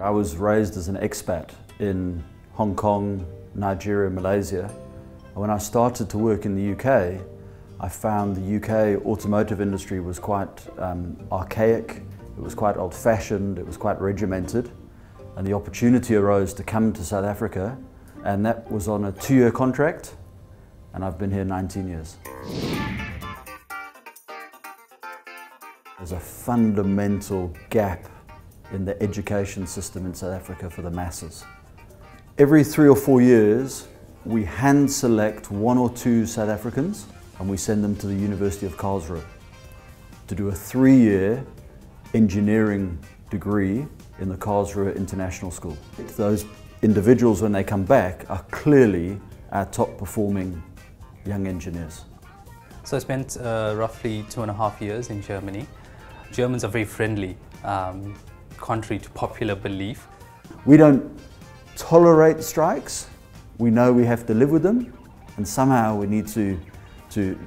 I was raised as an expat in Hong Kong, Nigeria, Malaysia. And when I started to work in the UK, I found the UK automotive industry was quite archaic, it was quite old-fashioned, it was quite regimented. And the opportunity arose to come to South Africa, and that was on a 2-year contract, and I've been here 19 years. There's a fundamental gap in the education system in South Africa for the masses. Every 3 or 4 years, we hand select 1 or 2 South Africans and we send them to the University of Karlsruhe to do a 3-year engineering degree in the Karlsruhe International School. Those individuals, when they come back, are clearly our top performing young engineers. So I spent roughly 2.5 years in Germany. Germans are very friendly, contrary to popular belief. We don't tolerate strikes. We know we have to live with them, and somehow we need to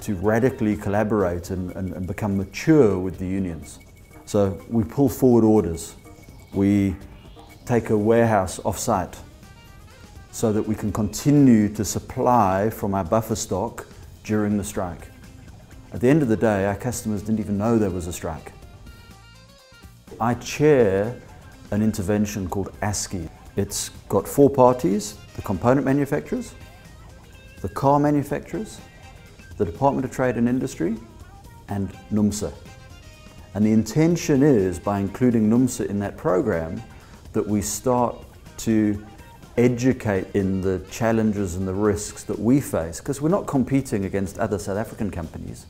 radically collaborate and become mature with the unions. So we pull forward orders. We take a warehouse off-site so that we can continue to supply from our buffer stock during the strike. At the end of the day, our customers didn't even know there was a strike. I chair an intervention called ASCII. It's got 4 parties: the component manufacturers, the car manufacturers, the Department of Trade and Industry, and NUMSA. And the intention is, by including NUMSA in that program, that we start to educate in the challenges and the risks that we face, because we're not competing against other South African companies.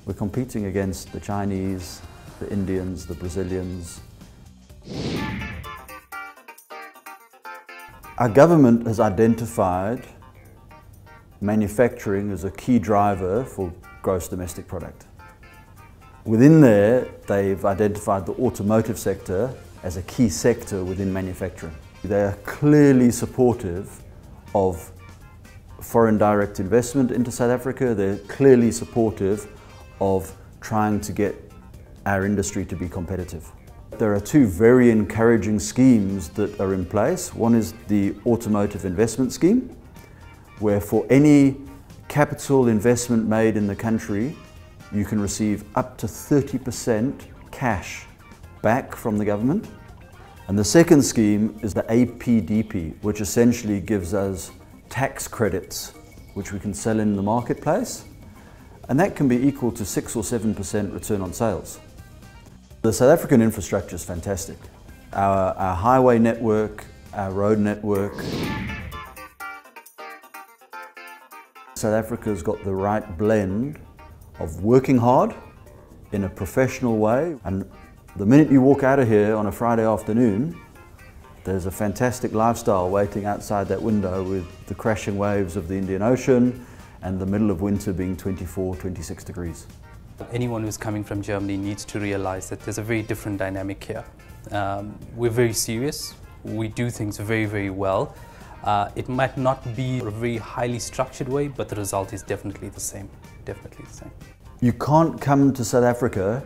We're competing against the Chinese, the Indians, the Brazilians. Our government has identified manufacturing as a key driver for gross domestic product. Within there, they've identified the automotive sector as a key sector within manufacturing. They are clearly supportive of foreign direct investment into South Africa. They're clearly supportive of trying to get our industry to be competitive. There are 2 very encouraging schemes that are in place. One is the Automotive Investment Scheme, where for any capital investment made in the country, you can receive up to 30% cash back from the government. And the second scheme is the APDP, which essentially gives us tax credits, which we can sell in the marketplace. And that can be equal to 6 or 7% return on sales. The South African infrastructure is fantastic. Our highway network, our road network. South Africa's got the right blend of working hard in a professional way, and the minute you walk out of here on a Friday afternoon, there's a fantastic lifestyle waiting outside that window, with the crashing waves of the Indian Ocean and the middle of winter being 24, 26 degrees. Anyone who's coming from Germany needs to realize that there's a very different dynamic here. We're very serious, we do things very, very well. It might not be a very highly structured way, but the result is definitely the same. Definitely the same. You can't come to South Africa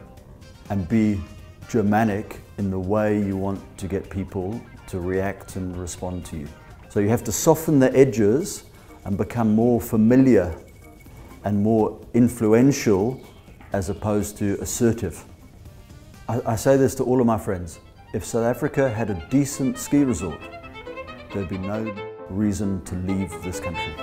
and be Germanic in the way you want to get people to react and respond to you. So you have to soften the edges and become more familiar and more influential as opposed to assertive. I say this to all of my friends: if South Africa had a decent ski resort, there'd be no reason to leave this country.